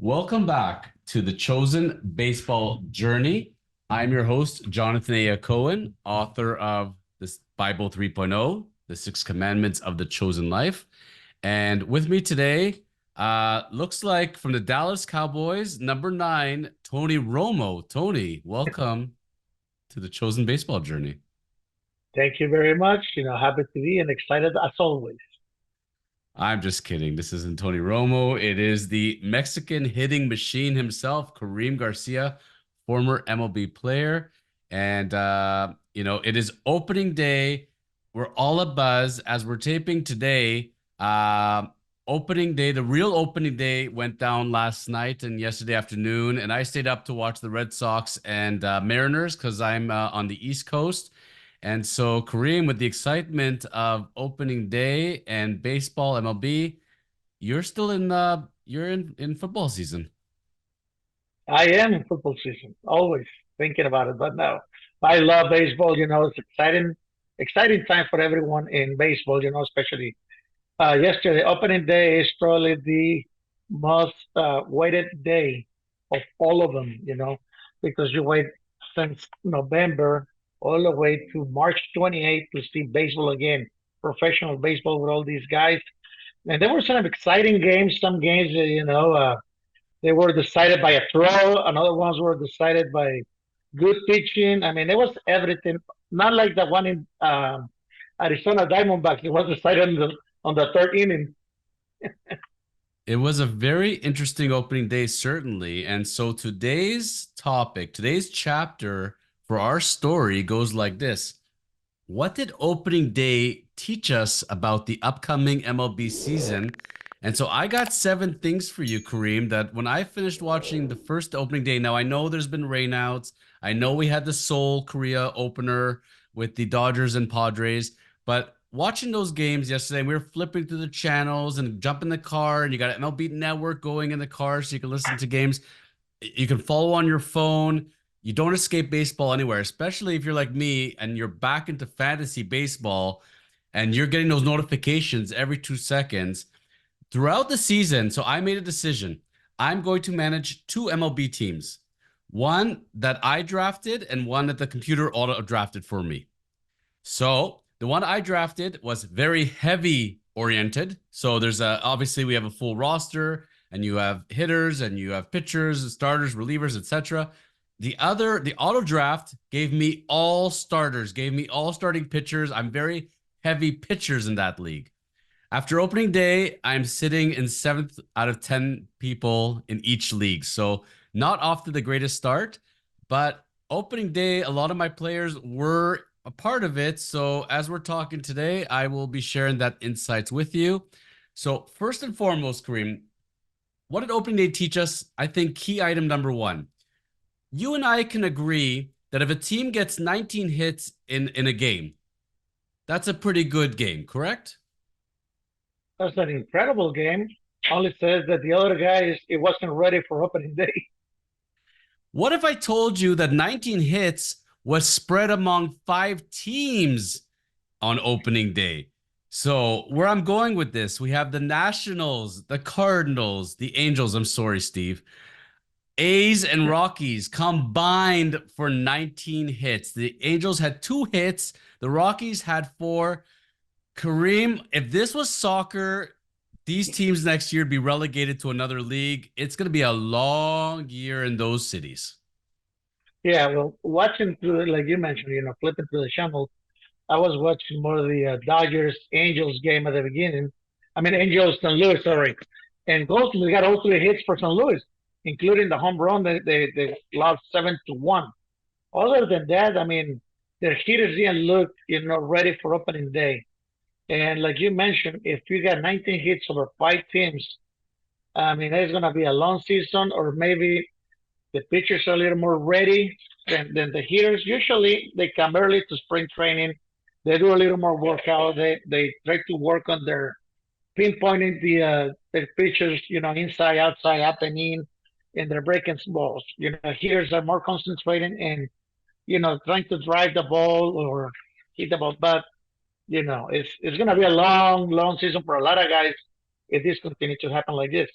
Welcome back to the Chosen Baseball Journey. I'm your host, Jonathan A. Hacohen, author of this Bible 3.0, The Six Commandments of the Chosen Life. And with me today, looks like from the Dallas Cowboys, number 9, Tony Romo. Tony, welcome to the Chosen Baseball Journey. Thank you very much. Happy to be and excited as always. I'm just kidding. This isn't Tony Romo. It is the Mexican hitting machine himself, Karim Garcia, former MLB player. And, it is opening day. We're all abuzz as we're taping today. Opening day, the real opening day went down last night and yesterday afternoon. And I stayed up to watch the Red Sox and Mariners because I'm on the East Coast. And so, Kareem, with the excitement of opening day and baseball, MLB, you're in football season. I am in football season, always thinking about it, but no, I love baseball. It's exciting time for everyone in baseball. Especially yesterday, opening day is probably the most waited day of all of them. Because you wait since November all the way to March 28th to see baseball again, professional baseball with all these guys. And there were some exciting games. Some games, they were decided by a throw. Another ones were decided by good pitching. I mean, it was everything. Not like the one in Arizona Diamondbacks. It was decided on the third inning. It was a very interesting opening day, certainly. And so today's topic, today's chapter for our story goes like this. What did opening day teach us about the upcoming MLB season? And so I got 7 things for you, Kareem, that when I finished watching the first opening day, now I know there's been rainouts. I know we had the Seoul Korea opener with the Dodgers and Padres, but watching those games yesterday, we were flipping through the channels and jump in the car, and you got an MLB network going in the car so you can listen to games. You can follow on your phone. You don't escape baseball anywhere, especially if you're like me and you're back into fantasy baseball and you're getting those notifications every 2 seconds throughout the season. So I made a decision. I'm going to manage 2 MLB teams, one that I drafted and one that the computer auto drafted for me. So the one I drafted was very heavy oriented. So obviously we have a full roster and you have hitters and you have pitchers, starters, relievers, etc. The auto draft gave me all starters, gave me all starting pitchers. I'm very heavy pitchers in that league. After opening day, I'm sitting in 7th out of 10 people in each league. So not off to the greatest start, but opening day, a lot of my players were a part of it. So as we're talking today, I will be sharing that insights with you. So first and foremost, Kareem, what did opening day teach us? I think key item number 1. You and I can agree that if a team gets 19 hits in a game, that's a pretty good game, correct? That's an incredible game. Only says that the other guy it wasn't ready for opening day. What if I told you that 19 hits was spread among 5 teams on opening day? So where I'm going with this, we have the Nationals, the Cardinals, the Angels. I'm sorry, Steve. A's and Rockies combined for 19 hits. The Angels had 2 hits. The Rockies had 4. Kareem, if this was soccer, these teams next year be relegated to another league. It's going to be a long year in those cities. Yeah, well, watching through, like you mentioned, flipping through the channel, I was watching more of the Dodgers Angels game at the beginning. I mean, Angels St. Louis, sorry. And Goldsmith got all 3 hits for St. Louis, including the home run. They lost 7-1. Other than that, I mean, their hitters didn't look, ready for opening day. And like you mentioned, if you got 19 hits over 5 teams, I mean, it's going to be a long season, or maybe the pitchers are a little more ready than the hitters. Usually, they come early to spring training. They do a little more workout. They try to work on their pinpointing the pitchers, inside, outside, up and in, and they're breaking balls. Hitters are more concentrating and trying to drive the ball or hit the ball. But it's gonna be a long, long season for a lot of guys if this continues to happen like this.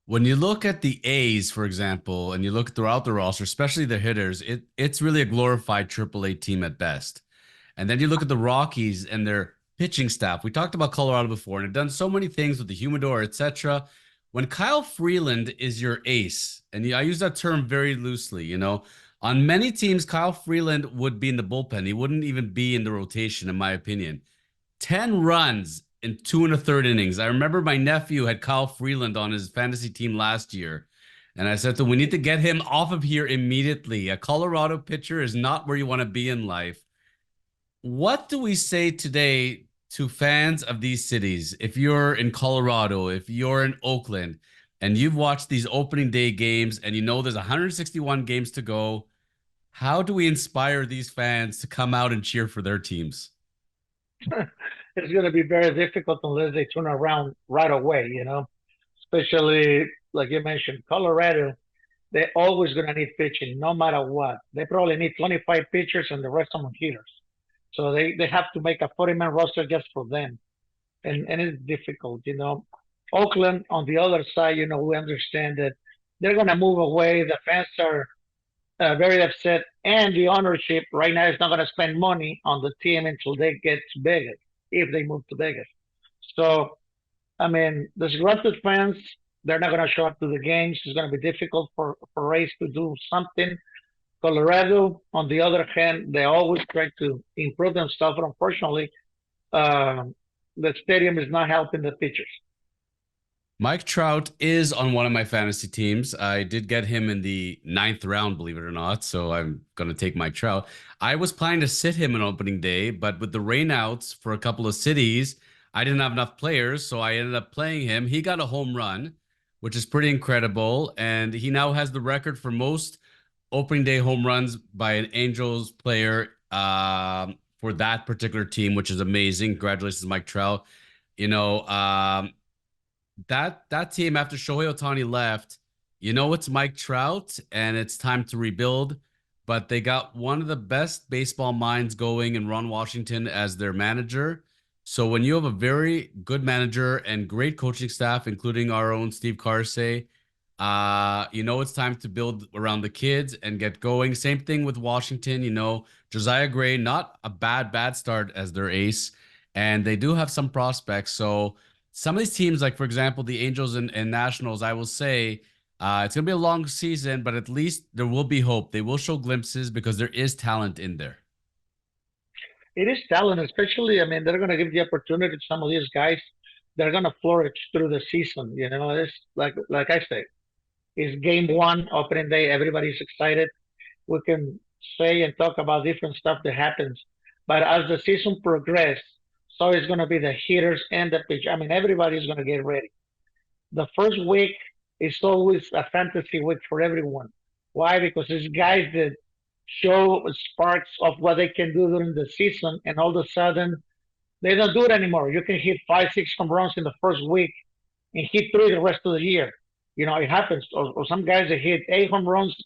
When you look at the A's, for example, and you look throughout the roster, especially the hitters, it's really a glorified AAA team at best. And then you look at the Rockies and their pitching staff. We talked about Colorado before, and they've done so many things with the humidor, etc. When Kyle Freeland is your ace, and I use that term very loosely, on many teams, Kyle Freeland would be in the bullpen. He wouldn't even be in the rotation, in my opinion. 10 runs in 2 1/3 innings. I remember my nephew had Kyle Freeland on his fantasy team last year. And I said to him, we need to get him off of here immediately. A Colorado pitcher is not where you want to be in life. What do we say today to fans of these cities? If you're in Colorado, if you're in Oakland, and you've watched these opening day games and you know there's 161 games to go, how do we inspire these fans to come out and cheer for their teams? It's going to be very difficult unless they turn around right away, especially like you mentioned, Colorado. They're always going to need pitching no matter what. They probably need 25 pitchers and the rest of them hitters. So they have to make a 40-man roster just for them. And it's difficult. Oakland, on the other side, we understand that they're going to move away. The fans are very upset. And the ownership right now is not going to spend money on the team until they get to Vegas, if they move to Vegas. So, I mean, the disgruntled fans, they're not going to show up to the games. It's going to be difficult for Rays to do something. Colorado, on the other hand, they always try to improve themselves. But unfortunately, uh, the stadium is not helping the pitchers. Mike Trout is on one of my fantasy teams. I did get him in the ninth round, believe it or not. So I'm going to take Mike Trout. I was planning to sit him on opening day, but with the rainouts for a couple of cities, I didn't have enough players. So I ended up playing him. He got a home run, which is pretty incredible. And he now has the record for most opening day home runs by an Angels player for that particular team, which is amazing. Congratulations, Mike Trout. You know, that team after Shohei Ohtani left, it's Mike Trout and it's time to rebuild. But they got one of the best baseball minds going in Ron Washington as their manager. So when you have a very good manager and great coaching staff, including our own Steve Carsey, it's time to build around the kids and get going. Same thing with Washington, Josiah Gray, not a bad start as their ace. And they do have some prospects. So some of these teams, like for example, the Angels and Nationals, I will say it's going to be a long season, but at least there will be hope. They will show glimpses because there is talent in there. It is talent, especially. I mean, they're going to give the opportunity to some of these guys. They're going to flourish through the season. It's like I say, it's game one, opening day. Everybody's excited. We can say and talk about different stuff that happens, but as the season progresses, so it's going to be the hitters and the pitch. I mean, everybody's going to get ready. The first week is always a fantasy week for everyone. Why? Because it's guys that show sparks of what they can do during the season, and all of a sudden they don't do it anymore. You can hit 5, 6 home runs in the first week and hit three the rest of the year. It happens. Or some guys that hit 8 home runs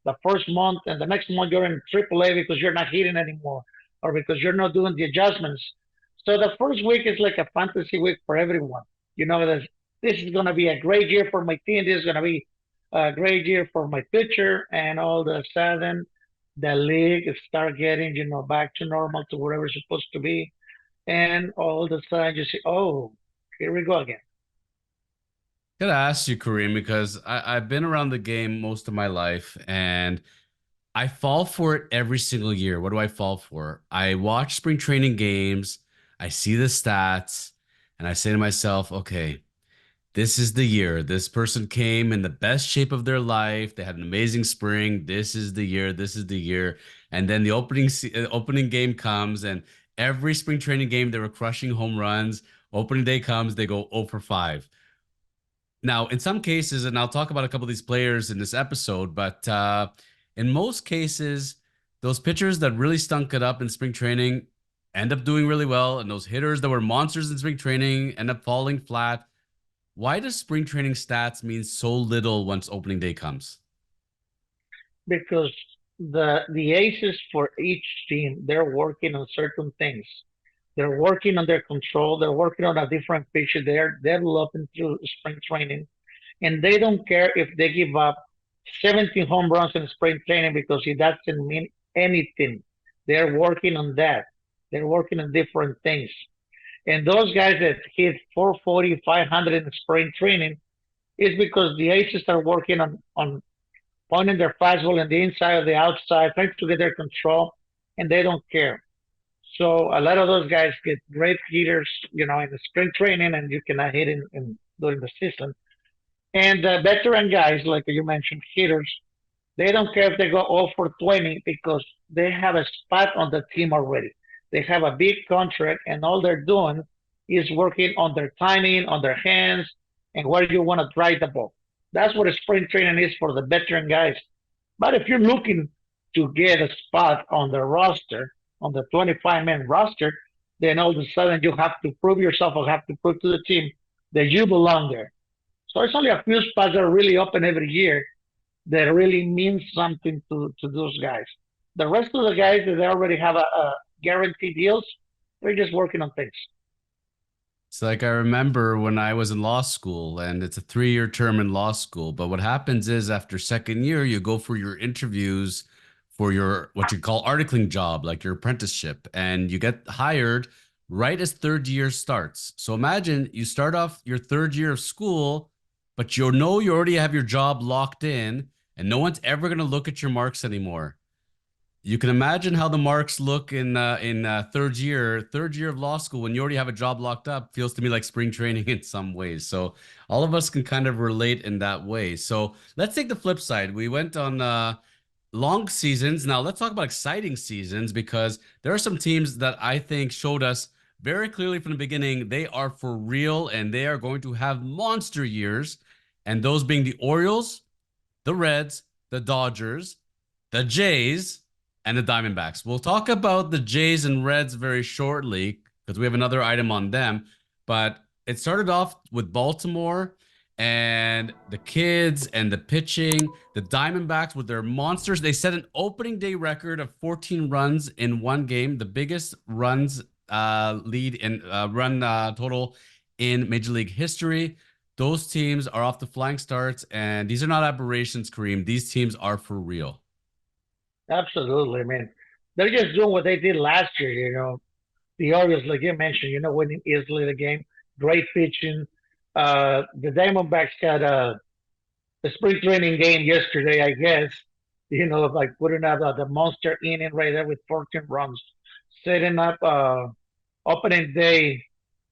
the first month, and the next month you're in AAA because you're not hitting anymore, or because you're not doing the adjustments. So the first week is like a fantasy week for everyone. This is going to be a great year for my team. This is going to be a great year for my pitcher, and all of a sudden the league start getting back to normal, to whatever it's supposed to be, and all of a sudden you see, oh, here we go again. Gotta ask you, Kareem, because I've been around the game most of my life and I fall for it every single year. What do I fall for? I watch spring training games, I see the stats, and I say to myself, okay, this is the year. This person came in the best shape of their life. They had an amazing spring. This is the year. This is the year. And then the opening game comes, and every spring training game they were crushing home runs. Opening day comes, they go 0 for 5. Now, in some cases, and I'll talk about a couple of these players in this episode, but in most cases, those pitchers that really stunk it up in spring training end up doing really well, and those hitters that were monsters in spring training end up falling flat. Why does spring training stats mean so little once opening day comes? Because the aces for each team, they're working on certain things. They're working on their control. They're working on a different pitch. They're developing through spring training, and they don't care if they give up 17 home runs in spring training because it doesn't mean anything. They're working on that. They're working on different things. And those guys that hit 440, 500 in spring training is because the aces are working on pointing their fastball in the inside or the outside, trying to get their control, and they don't care. So a lot of those guys get great hitters, in the spring training, and you cannot hit during the season. And veteran guys, like you mentioned, hitters, they don't care if they go 0 for 20 because they have a spot on the team already. They have a big contract, and all they're doing is working on their timing, on their hands, and where you want to drive the ball. That's what a spring training is for the veteran guys. But if you're looking to get a spot on the roster, on the 25-man roster, then all of a sudden you have to prove yourself or have to prove to the team that you belong there. So it's only a few spots that are really open every year that really means something to those guys. The rest of the guys that they already have a guaranteed deals, they're just working on things. It's like I remember when I was in law school, and it's a 3-year term in law school. But what happens is after second year, you go for your interviews for your what you call articling job, like your apprenticeship, and you get hired right as third year starts. So imagine you start off your third year of school, but you know you already have your job locked in, and no one's ever going to look at your marks anymore. You can imagine how the marks look in third year of law school when you already have a job locked up. Feels to me like spring training in some ways. So all of us can kind of relate in that way. So let's take the flip side. We went on long seasons. Now let's talk about exciting seasons because there are some teams that I think showed us very clearly from the beginning they are for real and they are going to have monster years. And those being the Orioles, the Reds, the Dodgers, the Jays, and the Diamondbacks. We'll talk about the Jays and Reds very shortly because we have another item on them. But it started off with Baltimore and the kids and the pitching. The Diamondbacks with their monsters. They set an opening day record of 14 runs in one game, the biggest runs lead in run total in Major League history. Those teams are off the flying starts, and these are not aberrations, Kareem. These teams are for real. Absolutely, man. They're just doing what they did last year. The Orioles, like you mentioned, winning easily the game, great pitching. The Diamondbacks had a spring training game yesterday, I guess. Like putting out the monster inning right there with 14 runs, setting up opening day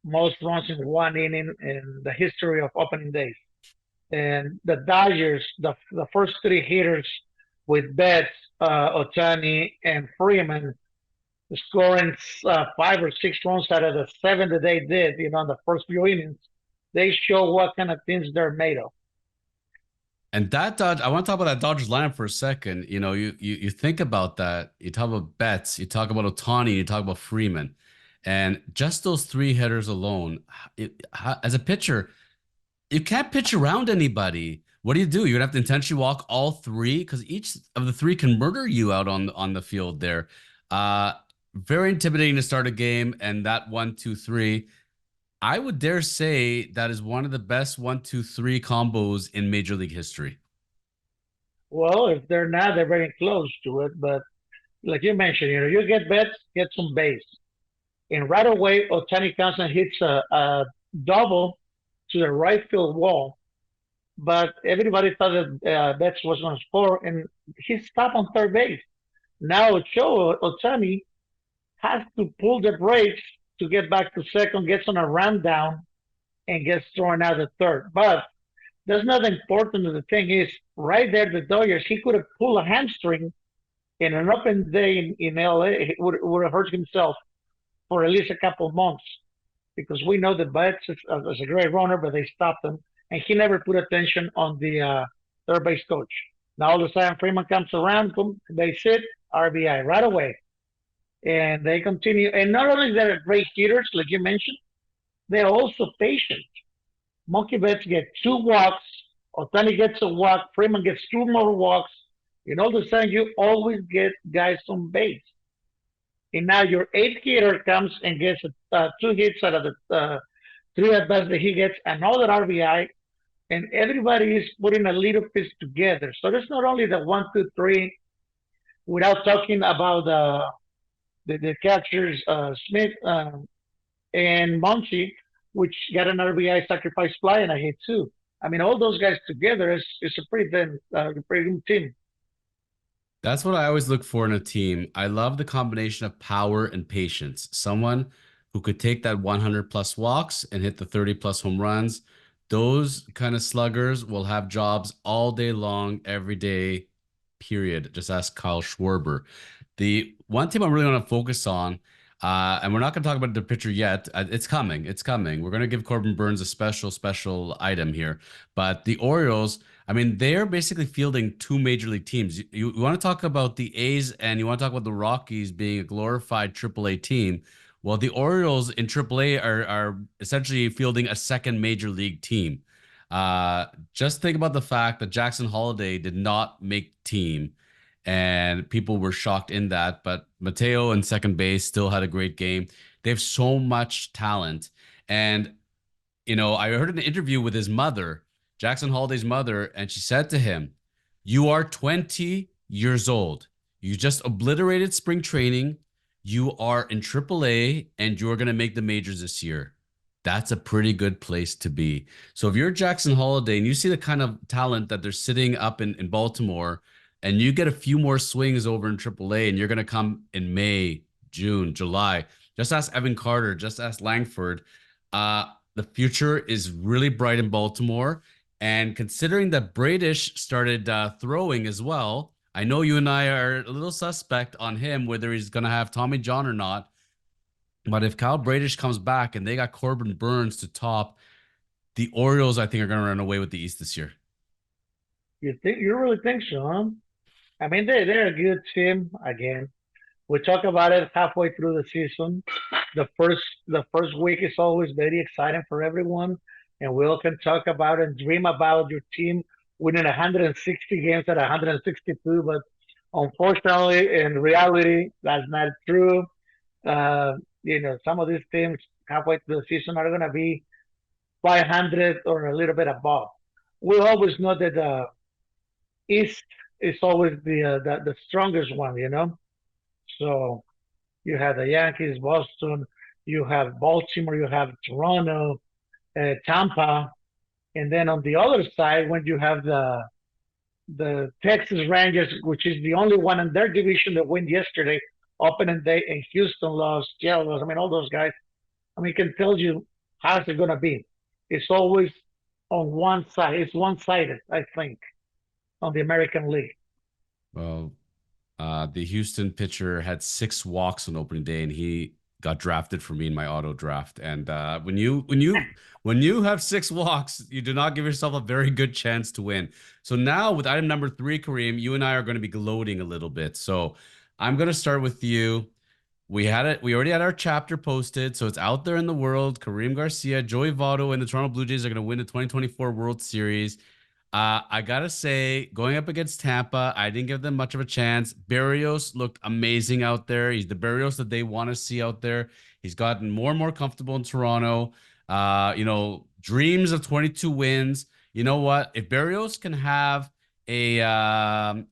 most runs in one inning in the history of opening days. And the Dodgers, the first three hitters with Betts, Otani, and Freeman scoring 5 or 6 runs out of the seven that they did, in the first few innings, they show what kind of things they're made of. And that Dodge, I want to talk about that Dodgers lineup for a second. You think about that. You talk about Betts, you talk about Otani, you talk about Freeman, and just those three hitters alone. As a pitcher, you can't pitch around anybody. What do? You're gonna have to intentionally walk all three because each of the three can murder you out on the field there. Uh, Very intimidating to start a game, and that 1, 2, 3. I would dare say that is one of the best 1, 2, 3 combos in Major League history. Well, if they're not, they're very close to it. But like you mentioned, you get Betts, get some base. And right away, Otani comes and hits a double to the right field wall. But everybody thought that Betts was going to score, and he stopped on third base. Now Joe Otani has to pull the brakes to get back to second, gets on a rundown, and gets thrown out at third. But that's not important. The thing is, right there, the Dodgers, he could have pulled a hamstring in an open day in LA. He would have hurt himself for at least a couple of months because we know that Betts is a great runner, but they stopped him, and he never put attention on the third base coach. Now all of a sudden, Freeman comes around, boom, they sit, RBI right away. And they continue. And not only they're great hitters, like you mentioned, they're also patient. Monkey Betts get 2 walks, Otani gets a walk, Freeman gets 2 more walks, and all of a sudden you always get guys on base. And now your eighth hitter comes and gets 2 hits out of the 3 at bats that he gets, another RBI, and everybody is putting a little piece together. So there's not only the one, two, three, without talking about the catchers Smith and Muncy, which got an RBI sacrifice fly and a hit too. I mean, all those guys together is a pretty good team. That's what I always look for in a team. I love the combination of power and patience. Someone who could take that 100 plus walks and hit the 30 plus home runs. Those kind of sluggers will have jobs all day long, every day, period. Just ask Kyle Schwarber. The one team I really want to focus on, and we're not going to talk about the pitcher yet. It's coming. It's coming. We're going to give Corbin Burns a special item here. But the Orioles, I mean, they're basically fielding two major league teams. You want to talk about the A's and you want to talk about the Rockies being a glorified AAA team. Well, the Orioles in AAA are essentially fielding a second major league team. Just think about the fact that Jackson Holiday did not make team, and people were shocked in that. But Mateo in second base still had a great game. They have so much talent, and I heard an interview with his mother, Jackson Holiday's mother, and she said to him, "You are 20 years old. You just obliterated spring training. You are in AAA, and you're going to make the majors this year. That's a pretty good place to be." So if you're Jackson Holiday and you see the kind of talent that they're sitting up in Baltimore, and you get a few more swings over in AAA, and you're going to come in May, June, July, just ask Evan Carter, just ask Langford. The future is really bright in Baltimore. And considering that Bradish started throwing as well, I know you and I are a little suspect on him, whether he's going to have Tommy John or not. But if Kyle Bradish comes back and they got Corbin Burns to top, the Orioles, I think, are going to run away with the East this year. You really think so, huh? I mean, they're a good team again. We talk about it halfway through the season. The first week is always very exciting for everyone, and we all can talk about and dream about your team winning 160 games at 162. But unfortunately, in reality, that's not true. Uh, some of these teams halfway through the season are going to be 500 or a little bit above. We always know that the East is always the strongest one, So you have the Yankees, Boston, you have Baltimore, you have Toronto, Tampa, and then on the other side, when you have the Texas Rangers, which is the only one in their division that win yesterday, opening day, and Houston lost, Seattle lost. I mean, all those guys. I mean, it can tell you how's it gonna be. It's always on one side. It's one-sided, I think, on the American League. Well, the Houston pitcher had 6 walks on opening day, and he got drafted for me in my auto draft. And when you have 6 walks, you do not give yourself a very good chance to win. So now with item number 3, Kareem, you and I are going to be gloating a little bit. So I'm going to start with you. We had it. We already had our chapter posted, so it's out there in the world. Karim Garcia, Joey Votto, and the Toronto Blue Jays are going to win the 2024 World Series. I gotta say, going up against Tampa, I didn't give them much of a chance. Barrios looked amazing out there. He's the Barrios that they want to see out there. He's gotten more and more comfortable in Toronto. Dreams of 22 wins. You know what? If Barrios can have a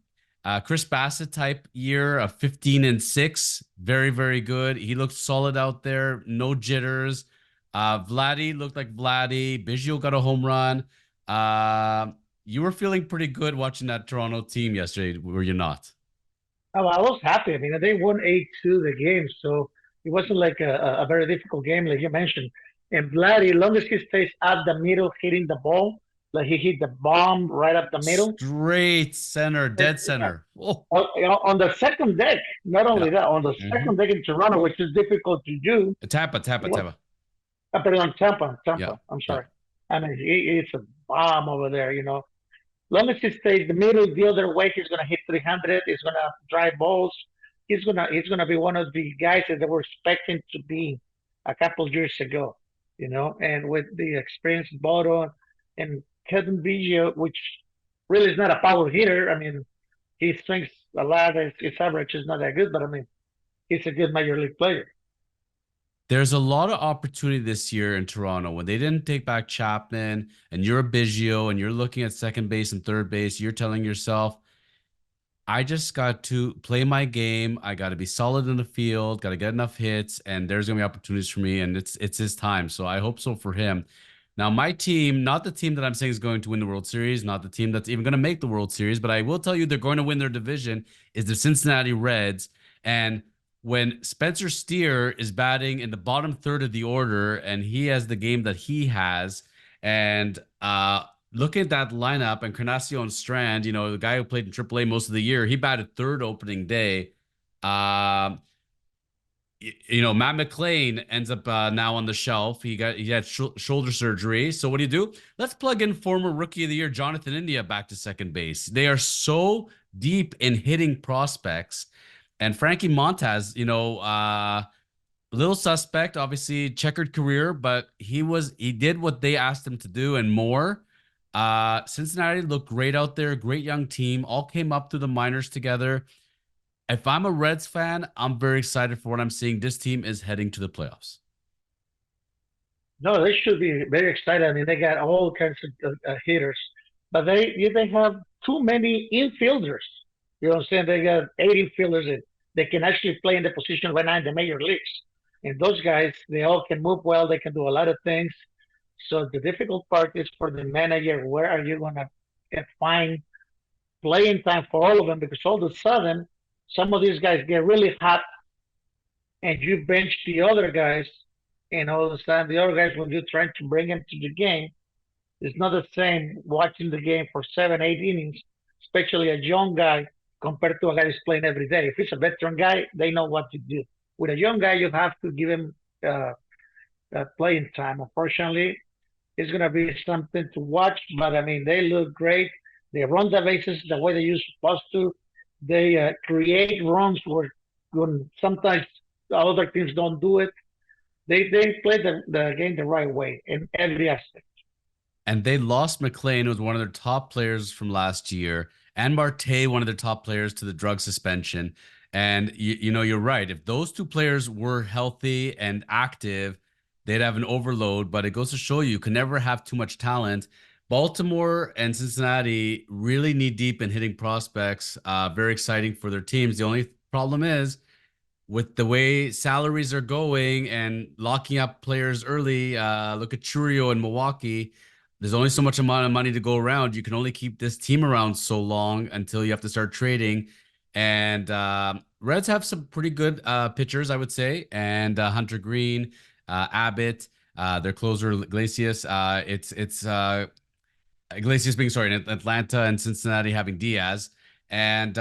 Chris Bassett type year of 15-6, very, very good. He looked solid out there, no jitters. Vladdy looked like Vladdy. Biggio got a home run. You were feeling pretty good watching that Toronto team yesterday, were you not? Oh, I was happy. I mean, they won 8-2 the game, so it wasn't like a very difficult game, like you mentioned. And Vladdy, as long as he stays at the middle, hitting the ball, like he hit the bomb right up the middle. Straight center, And, dead center. Oh, on the second deck, not yeah. only that, on the Hmm. second deck in Toronto, which is difficult to do. Tampa, Tampa, What? Tampa. But on Tampa, Yeah, Tampa. I'm yeah. sorry. I mean, it's a bomb over there. Long as he stays the middle the other way, he's gonna hit 300. He's gonna drive balls. He's gonna be one of the guys that they were expecting to be a couple of years ago. And with the experienced Bodo and Kevin Biggio, which really is not a power hitter. I mean, he swings a lot. His average is not that good, but I mean, he's a good major league player. There's a lot of opportunity this year in Toronto when they didn't take back Chapman and you're a Biggio and you're looking at second base and third base. You're telling yourself, I just got to play my game. I got to be solid in the field, got to get enough hits, and there's gonna be opportunities for me, and it's his time. So I hope so for him. Now, my team, not the team that I'm saying is going to win the World Series, not the team that's even going to make the World Series, but I will tell you they're going to win their division, is the Cincinnati Reds. And when Spencer Steer is batting in the bottom third of the order and he has the game that he has, and look at that lineup and Carnacion Strand, the guy who played in AAA most of the year, he batted third opening day. Um, Matt McLean ends up now on the shelf. He had shoulder surgery. So what do? Let's plug in former Rookie of the Year Jonathan India back to second base. They are so deep in hitting prospects, and Frankie Montez, little suspect, obviously checkered career, but he did what they asked him to do and more. Cincinnati looked great out there, great young team, all came up through the minors together. If I'm a Reds fan, I'm very excited for what I'm seeing. This team is heading to the playoffs. No, they should be very excited. I mean, they got all kinds of hitters, but they have too many infielders. You know what I'm saying? They got 8 infielders that they can actually play in the position right now in the major leagues. And those guys, they all can move well. They can do a lot of things. So the difficult part is for the manager. Where are you going to find playing time for all of them? Because all of a sudden, some of these guys get really hot, and you bench the other guys, and all of a sudden the other guys, when you're trying to bring them to the game, it's not the same watching the game for 7, 8 innings, especially a young guy compared to a guy who's playing every day. If it's a veteran guy, they know what to do. With a young guy, you have to give him uh, playing time. Unfortunately, it's going to be something to watch, but I mean, they look great. They run the bases the way they used supposed to. They create runs where when sometimes the other teams don't do it. They play the game the right way in every aspect. And they lost McLean, who was one of their top players from last year, and Marte, one of their top players, to the drug suspension. And you're right. If those two players were healthy and active, they'd have an overload. But it goes to show you can never have too much talent. Baltimore and Cincinnati really knee deep in hitting prospects. Very exciting for their teams. The only problem is with the way salaries are going and locking up players early, look at Churio in Milwaukee. There's only so much amount of money to go around. You can only keep this team around so long until you have to start trading. And Reds have some pretty good pitchers, I would say. And Hunter Green, Abbott, their closer Iglesias. It's Iglesias being sorry in Atlanta and Cincinnati having Diaz. And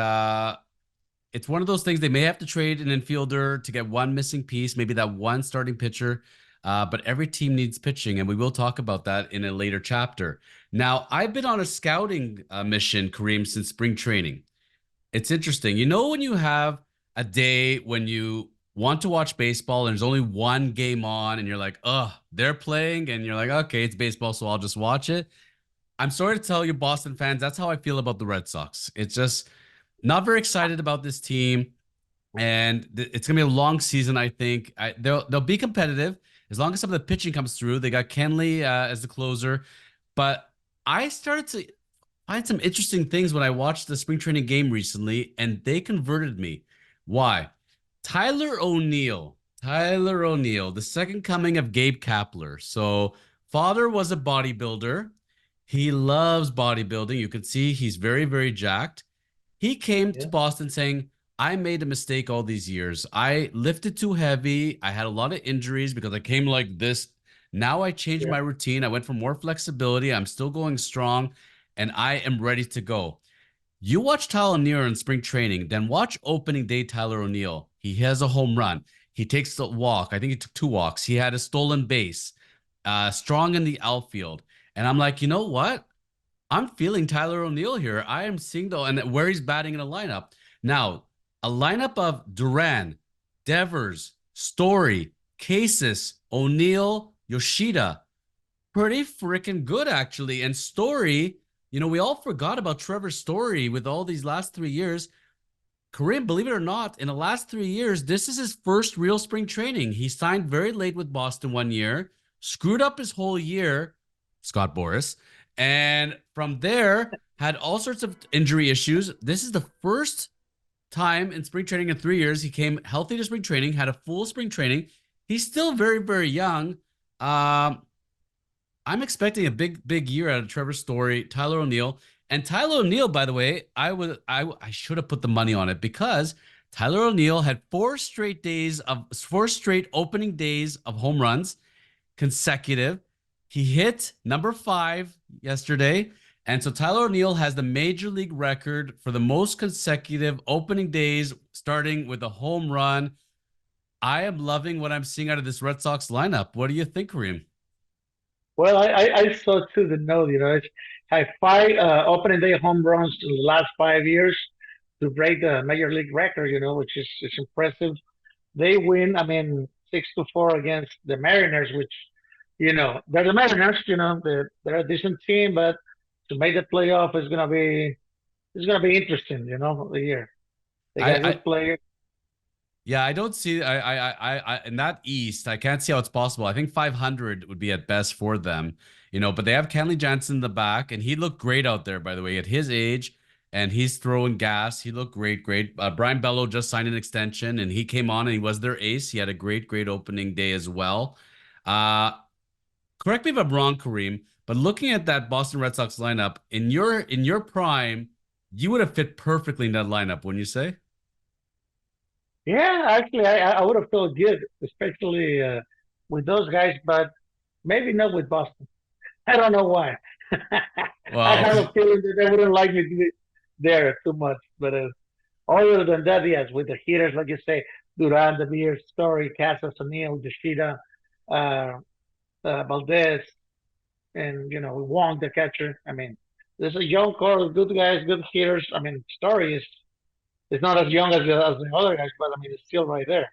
it's one of those things they may have to trade an infielder to get one missing piece, maybe that one starting pitcher. But every team needs pitching, and we will talk about that in a later chapter. Now, I've been on a scouting mission, Kareem, since spring training. It's interesting. When you have a day when you want to watch baseball and there's only one game on, and you're like, oh, they're playing, and you're like, okay, it's baseball, so I'll just watch it. I'm sorry to tell you, Boston fans, that's how I feel about the Red Sox. It's just not very excited about this team, and it's gonna be a long season. I think they'll be competitive as long as some of the pitching comes through. They got Kenley as the closer, but I started to find some interesting things when I watched the spring training game recently, and they converted me. Why? Tyler O'Neill, the second coming of Gabe Kapler. So father was a bodybuilder. He loves bodybuilding. You can see he's very, very jacked. He came to Yeah, Boston saying, I made a mistake all these years. I lifted too heavy. I had a lot of injuries because I came like this. Now I changed yeah, my routine. I went for more flexibility. I'm still going strong and I am ready to go. You watch Tyler O'Neill in spring training, then watch opening day Tyler O'Neill. He has a home run. He takes the walk. I think he took 2 walks. He had a stolen base, strong in the outfield. And I'm like, you know what? I'm feeling Tyler O'Neill here. I am seeing though, and where he's batting in a lineup. Now, a lineup of Duran, Devers, Story, Casas, O'Neill, Yoshida. Pretty freaking good, actually. And Story, we all forgot about Trevor Story with all these last 3 years. Karim, believe it or not, in the last 3 years, this is his first real spring training. He signed very late with Boston one year, screwed up his whole year, Scott Boras, and from there had all sorts of injury issues. This is the first time in spring training in 3 years. He came healthy to spring training, had a full spring training. He's still very, very young. Um, I'm expecting a big, big year out of Trevor Story, Tyler O'Neill, and Tyler O'Neill. By the way, I should have put the money on it because Tyler O'Neill had 4 straight opening days of home runs consecutive. He hit number 5 yesterday, and so Tyler O'Neill has the major league record for the most consecutive opening days, starting with a home run. I am loving what I'm seeing out of this Red Sox lineup. What do you think, Kareem? Well, I saw too the note. It's had five opening day home runs in the last 5 years to break the major league record. Which is it's impressive. They win. I mean, 6-4 against the Mariners, which they're the Mariners. They're a decent team, but to make the playoff is gonna be interesting. The year they got I good players. Yeah, I don't see in that East, I can't see how it's possible. I think 500 would be at best for them, but they have Kenley Jansen in the back, and he looked great out there, by the way, at his age, and he's throwing gas. He looked great, great. Brian Bello just signed an extension, and he came on and he was their ace. He had a great, great opening day as well. Uh, Correct me if I'm wrong, Kareem, but looking at that Boston Red Sox lineup in your prime, you would have fit perfectly in that lineup, wouldn't you say? Yeah, actually, I would have felt good, especially with those guys, but maybe not with Boston. I don't know why. I Well, have a feeling that they wouldn't like me to be there too much. But other than that, yes, with the hitters, like you say, Duran, the Beer, Story, Casas, O'Neill, Yoshida, uh, Valdez, and Wong, the catcher. I mean, there's a young core of good guys, good hitters. I mean, Story is not as young as the other guys, but I mean, it's still right there.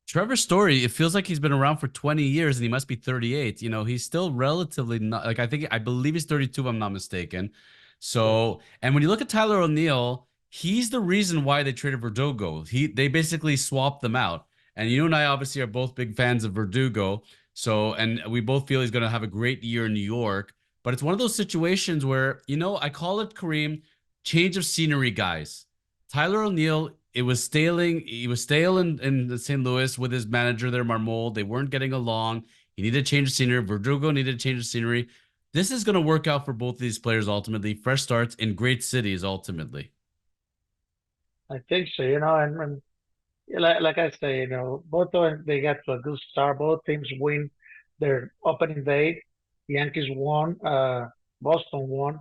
Trevor Story, it feels like he's been around for 20 years and he must be 38. He's still relatively not like I believe he's 32 if I'm not mistaken. Yeah. So, and when you look at Tyler O'Neill, he's the reason why they traded Verdugo. They basically swapped them out. And you and I obviously are both big fans of Verdugo. So, and we both feel he's going to have a great year in New York. But it's one of those situations where, I call it, Kareem, change of scenery, guys. Tyler O'Neill, it was staling. He was stale in St. Louis with his manager there, Marmol. They weren't getting along. He needed to change the scenery. Verdugo needed to change the scenery. This is going to work out for both of these players ultimately. Fresh starts in great cities ultimately. I think so. And like I say, both of them they got to a good start. Both teams win their opening day. Yankees won. Boston won.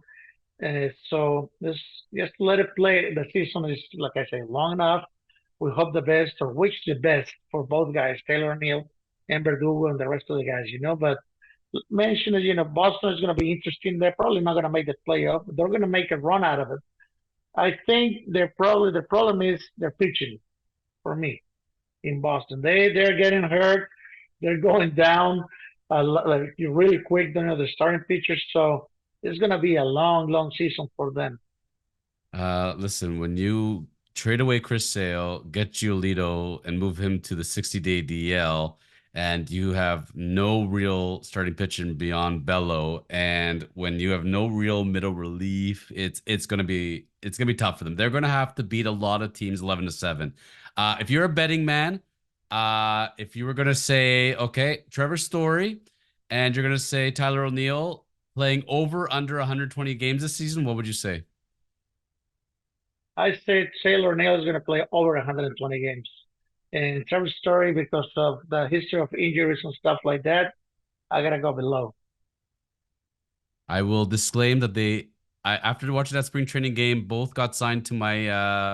So just let it play. The season is, like I say, long enough. We hope the best or wish the best for both guys, Taylor Neal and Verdugo and the rest of the guys. But mention it. Boston is going to be interesting. They're probably not going to make the playoff, but they're going to make a run out of it. I think they're probably the problem is their pitching for me in Boston. They're getting hurt. They're going down like really quick. The starting pitchers. So it's going to be a long, long season for them. Listen, when you trade away Chris Sale, get Giolito, and move him to the 60-day DL, and you have no real starting pitching beyond Bello, and when you have no real middle relief, it's gonna be tough for them. They're gonna have to beat a lot of teams 11-7. If you're a betting man, if you were gonna say, okay, Trevor Story, and you're gonna say Tyler O'Neill playing over under 120 games this season, what would you say? I say Taylor Neal is going to play over 120 games. And Trevor Story, because of the history of injuries and stuff like that, I gotta go below. I will disclaim that after watching that spring training game, both got signed to my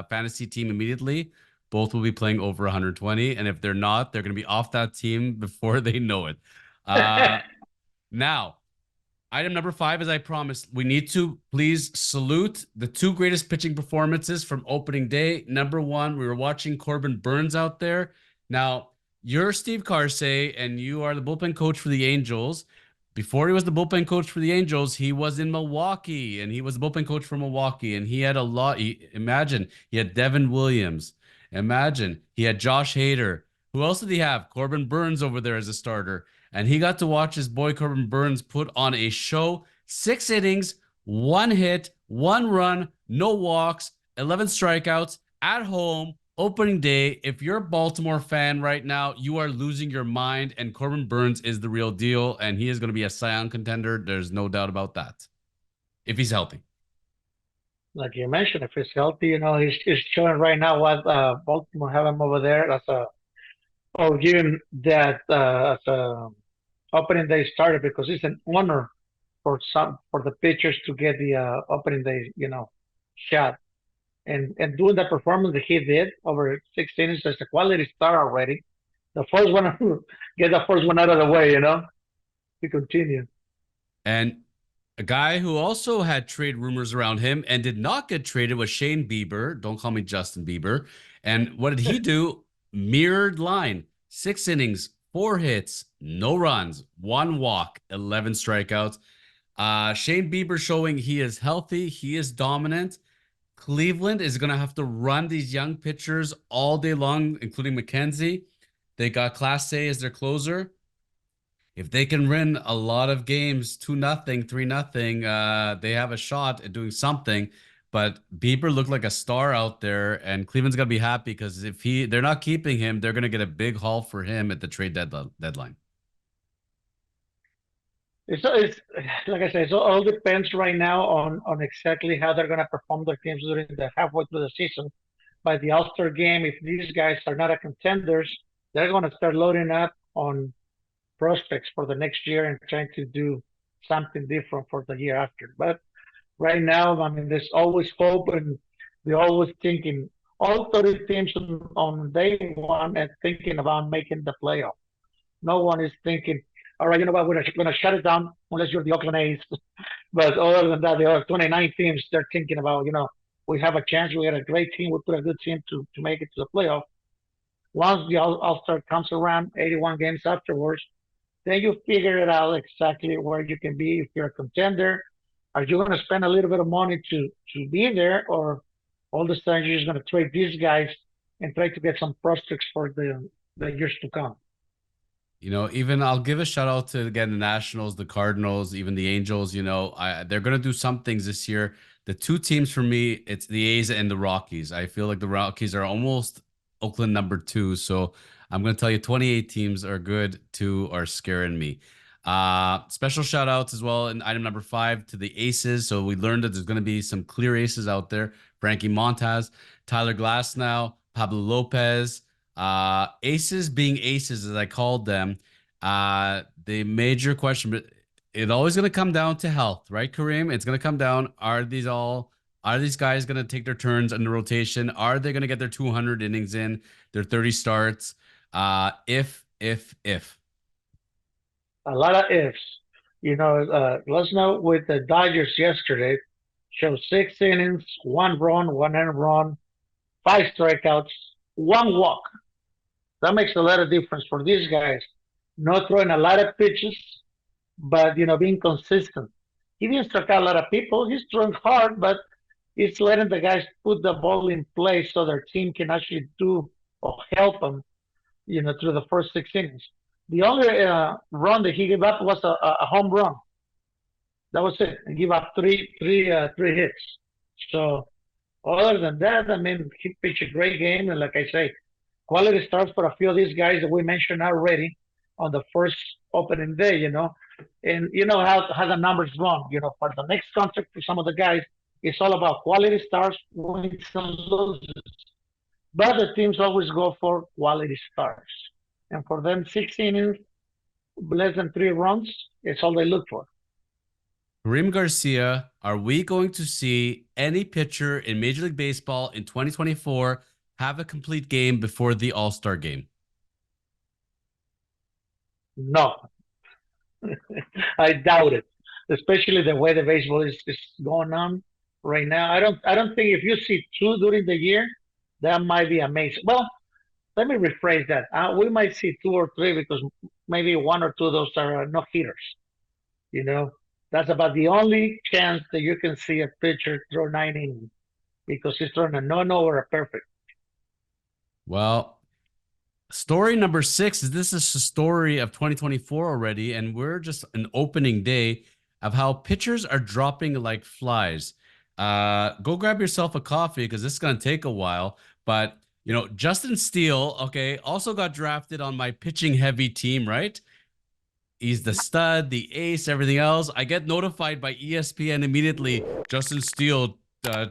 fantasy team immediately. Both will be playing over 120, and if they're not, they're going to be off that team before they know it. Uh, Now, item number 5, as I promised, we need to please salute the two greatest pitching performances from opening day. Number one, we were watching Corbin Burns out there. Now, you're Steve Carsey, and you are the bullpen coach for the Angels. Before he was the bullpen coach for the Angels, he was in Milwaukee and he was the bullpen coach for Milwaukee. And he had a lot. Imagine he had Devin Williams. Imagine he had Josh Hader. Who else did he have? Corbin Burns over there as a starter. And he got to watch his boy Corbin Burns put on a show. 6 innings, 1 hit, 1 run, no walks, 11 strikeouts at home, opening day. If you're a Baltimore fan right now, you are losing your mind. And Corbin Burns is the real deal, and he is going to be a Cy Young contender. There's no doubt about that. If he's healthy. Like you mentioned, if he's healthy, he's showing right now what Baltimore have him over there as a or give that as a opening day starter because it's an honor for the pitchers to get the opening day shot and doing that performance that he did over 6 innings as a quality start already. The first one get the first one out of the way, to continue. And a guy who also had trade rumors around him and did not get traded was Shane Bieber. Don't call me Justin Bieber. And what did he do? Mirrored line. 6 innings, 4 hits, no runs, 1 walk, 11 strikeouts. Shane Bieber showing he is healthy, he is dominant. Cleveland is going to have to run these young pitchers all day long, including McKenzie. They got Class A as their closer. If they can win a lot of games 2-0, 3-0, they have a shot at doing something. But Bieber looked like a star out there, and Cleveland's gonna be happy because if they're not keeping him, they're gonna get a big haul for him at the trade deadline. It's like I said, it all depends right now on exactly how they're going to perform their teams during the halfway through the season. By the All-Star game, if these guys are not a contenders, they're going to start loading up on prospects for the next year and trying to do something different for the year after. But right now, I mean, there's always hope, and they're always thinking. All 30 teams on day one and thinking about making the playoff. No one is thinking, all right, you know what, we're going to shut it down unless you're the Oakland A's. But other than that, the other 29 teams, they're thinking about, we have a chance. We got a great team. We put a good team to make it to the playoff. Once the All-Star comes around, 81 games afterwards, then you figure it out exactly where you can be. If you're a contender, are you going to spend a little bit of money to be there, or all of a sudden you're just going to trade these guys and try to get some prospects for the years to come? Even I'll give a shout out to again the Nationals, the Cardinals, even the Angels. They're gonna do some things this year. The two teams for me, it's the A's and the Rockies. I feel like the Rockies are almost Oakland number two. So I'm gonna tell you, 28 teams are good, two are scaring me. Special shout outs as well in item number 5 to the Aces. So we learned that there's gonna be some clear aces out there. Frankie Montaz, Tyler Glasnow, Pablo Lopez. Aces being aces, as I called them. The major question, but it's always going to come down to health, right, Kareem? It's going to come down. Are these guys going to take their turns in the rotation? Are they going to get their 200 innings in, their 30 starts? If. A lot of ifs. Glasnow with the Dodgers yesterday showed 6 innings, 1 run, 1 run, 5 strikeouts, 1 walk. That makes a lot of difference for these guys. Not throwing a lot of pitches, but being consistent. He didn't strike out a lot of people. He's throwing hard, but it's letting the guys put the ball in place so their team can actually do or help them, through the first 6 innings. The only run that he gave up was a home run. That was it. He gave up three hits. So other than that, I mean, he pitched a great game, and like I say, quality starts for a few of these guys that we mentioned already on the first opening day, and how the numbers run, for the next contract for some of the guys, it's all about quality starts, wins and loses. But the teams always go for quality starts. And for them, 6 innings, less than 3 runs, it's all they look for. Karim Garcia, are we going to see any pitcher in Major League Baseball in 2024 have a complete game before the All-Star game? No, I doubt it. Especially the way the baseball is going on right now. I don't think if you see 2 during the year, that might be amazing. Well, let me rephrase that. We might see 2 or 3 because maybe 1 or 2 of those are no hitters. You know, that's about the only chance that you can see a pitcher throw 9 innings because he's throwing a no-no or a perfect. Well, story number six is this is a story of 2024 already, and we're just an opening day of how pitchers are dropping like flies. Go grab yourself a coffee because this is gonna take a while. But Justin Steele, okay, also got drafted on my pitching heavy team, right? He's the stud, the ace, everything else. I get notified by ESPN immediately. Justin Steele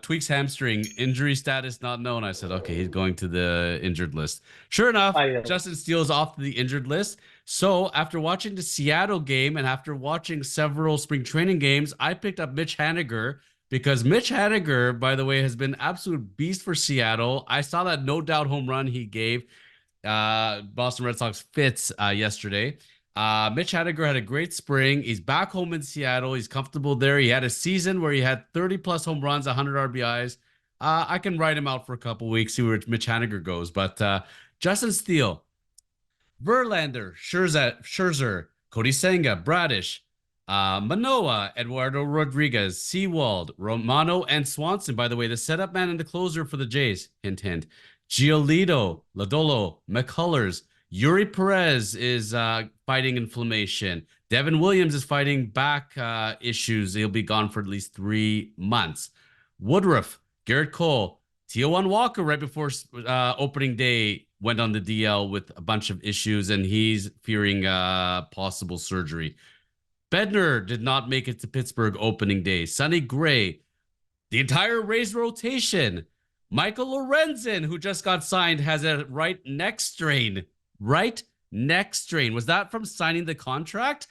tweaks hamstring, injury status not known. I said, okay, he's going to the injured list. Sure enough, I Justin Steele is off the injured list. So after watching the Seattle game and after watching several spring training games, I picked up Mitch Haniger because Mitch Haniger, by the way, has been absolute beast for Seattle. I saw that no doubt home run he gave Boston Red Sox fits yesterday. Mitch Haniger had a great spring. He's back home in Seattle. He's comfortable there. He had a season where he had 30 plus home runs, 100 RBIs. I can write him out for a couple weeks, see where Mitch Haniger goes. But Justin Steele, Verlander, Scherzer, Cody Senga, Bradish, Manoa, Eduardo Rodriguez, Seawald, Romano, and Swanson. By the way, the setup man and the closer for the Jays. Hint, hint. Giolito, Lodolo, McCullers. Yuri Perez is fighting inflammation. Devin Williams is fighting back issues. He'll be gone for at least 3 months. Woodruff, Garrett Cole, Tiojuan Walker right before opening day went on the DL with a bunch of issues, and he's fearing possible surgery. Bednar did not make it to Pittsburgh opening day. Sonny Gray, the entire Rays rotation. Michael Lorenzen, who just got signed, has a right neck strain. Right neck strain. Was that from signing the contract?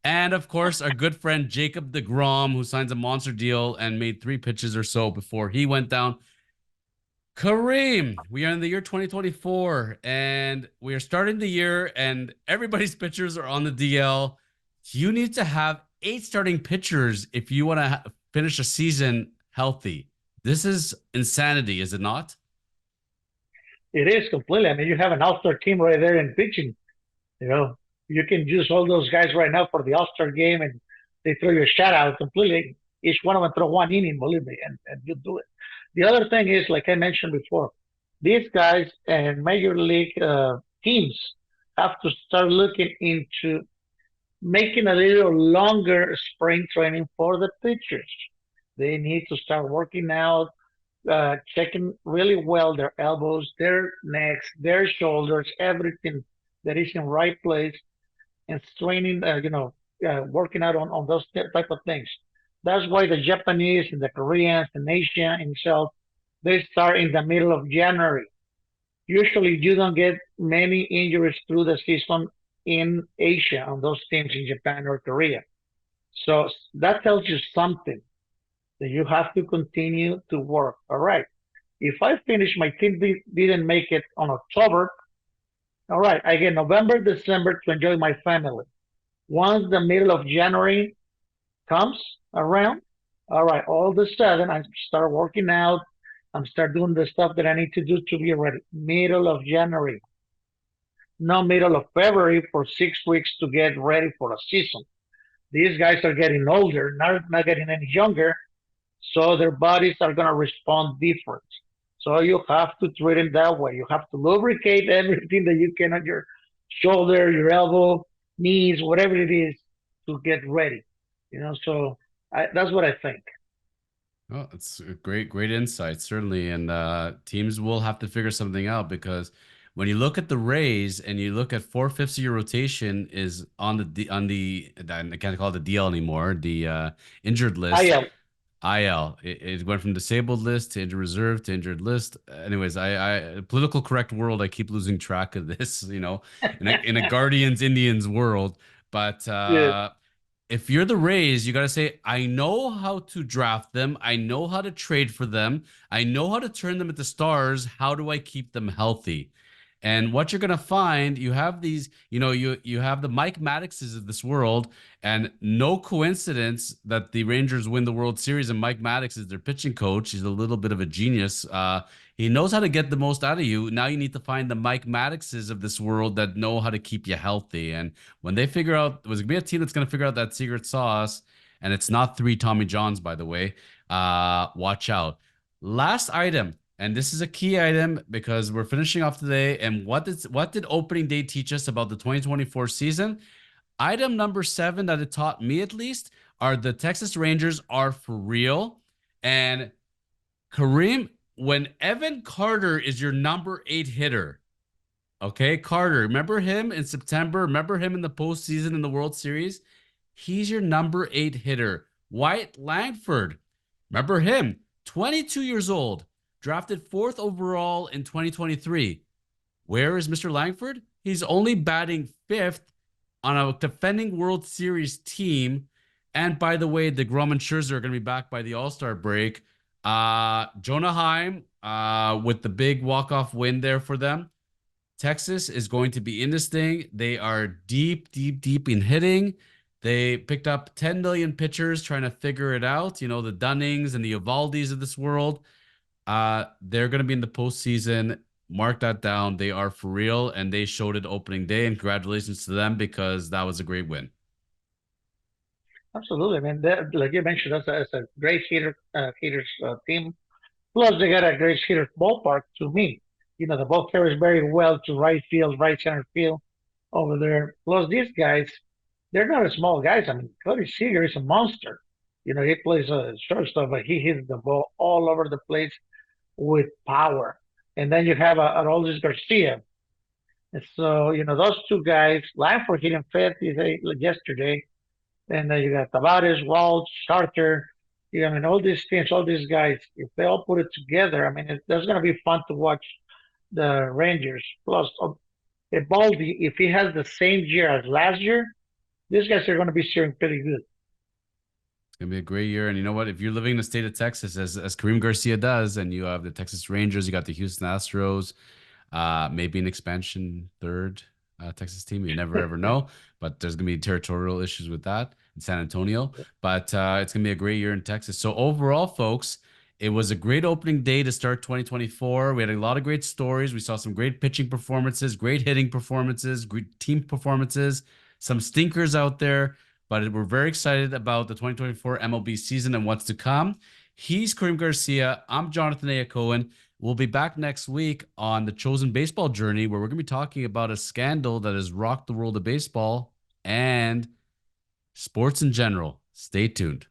And of course, our good friend Jacob DeGrom, who signs a monster deal and made 3 pitches or so before he went down. Kareem, we are in the year 2024 and we are starting the year, and everybody's pitchers are on the DL. You need to have 8 starting pitchers if you want to finish a season healthy. This is insanity, is it not? It is completely. I mean, you have an all-star team right there in pitching. You know, you can use all those guys right now for the all-star game, and they throw you a shutout completely. Each one of them throw 1 inning, believe me, and you do it. The other thing is, like I mentioned before, these guys and major league teams have to start looking into making a little longer spring training for the pitchers. They need to start working out, checking really well their elbows, their necks, their shoulders, everything that is in right place, and training, working out on those type of things. That's why the Japanese and the Koreans and Asia itself, they start in the middle of January. Usually you don't get many injuries through the season in Asia on those teams in Japan or Korea. So that tells you something that you have to continue to work. All right. If I finish, my team didn't make it on October. All right. I get November, December to enjoy my family. Once the middle of January comes around, all right, all of a sudden I start working out. I'm start doing the stuff that I need to do to be ready. Middle of January, no middle of February for 6 weeks to get ready for a season. These guys are getting older, not getting any younger, so their bodies are going to respond different. So you have to treat them that way. You have to lubricate everything that you can on your shoulder, your elbow, knees, whatever it is, to get ready. So that's what I think. Oh, it's a great insight, certainly. And teams will have to figure something out because when you look at the Rays and you look at 4/5 of your rotation is on the I can't call it the DL anymore, the injured I list. am. IL. It went from disabled list to injured reserve to injured list. Anyways, political correct world, I keep losing track of this, in a Guardians Indians world. But Yeah. if you're the Rays, you got to say, I know how to draft them. I know how to trade for them. I know how to turn them into stars. How do I keep them healthy? And what you're gonna find, you have these, you have the Mike Maddoxes of this world, and no coincidence that the Rangers win the World Series and Mike Maddox is their pitching coach. He's a little bit of a genius. He knows how to get the most out of you. Now you need to find the Mike Maddoxes of this world that know how to keep you healthy. And when they figure out, there's gonna be a team that's gonna figure out that secret sauce, and it's not three Tommy Johns, by the way. Watch out. Last item, and this is a key item because we're finishing off today. And what did opening day teach us about the 2024 season? Item number 7 that it taught me at least are the Texas Rangers are for real. And Kareem, when Evan Carter is your number 8 hitter, okay, Carter, remember him in September? Remember him in the postseason in the World Series? He's your number 8 hitter. Wyatt Langford, remember him? 22 years old, drafted 4th overall in 2023. Where is Mr. Langford? He's only batting 5th on a defending World Series team. And by the way, DeGrom and Scherzer are going to be back by the All-Star break. Jonah Heim with the big walk-off win there for them. Texas is going to be in this thing. They are deep, deep, deep in hitting. They picked up 10 million pitchers trying to figure it out. You know, the Dunnings and the Evaldis of this world. They're going to be in the postseason. Mark that down. They are for real, and they showed it opening day. And congratulations to them because that was a great win. Absolutely, man. That, like you mentioned, that's a great hitters team. Plus, they got a great hitter ballpark to me. The ball carries very well to right field, right center field over there. Plus, these guys, they're not small guys. I mean, Cody Seager is a monster. He plays shortstop, but he hits the ball all over the place with power. And then you have a Garcia. And so, those two guys, Langford hit him fifth yesterday. And then you got Tavares, Walsh, Charter. I mean, all these teams, all these guys, if they all put it together, I mean, that's going to be fun to watch the Rangers. Plus, if Baldy, if he has the same year as last year, these guys are going to be steering pretty good. It's gonna be a great year. And you know what? If you're living in the state of Texas, as Kareem Garcia does, and you have the Texas Rangers, you got the Houston Astros, maybe an expansion third Texas team. You never ever know. But there's gonna be territorial issues with that in San Antonio. But it's gonna be a great year in Texas. So overall, folks, it was a great opening day to start 2024. We had a lot of great stories. We saw some great pitching performances, great hitting performances, great team performances, some stinkers out there. But we're very excited about the 2024 MLB season and what's to come. He's Karim Garcia. I'm Jonathan A. Hacohen. We'll be back next week on the Chosen Baseball Journey, where we're going to be talking about a scandal that has rocked the world of baseball and sports in general. Stay tuned.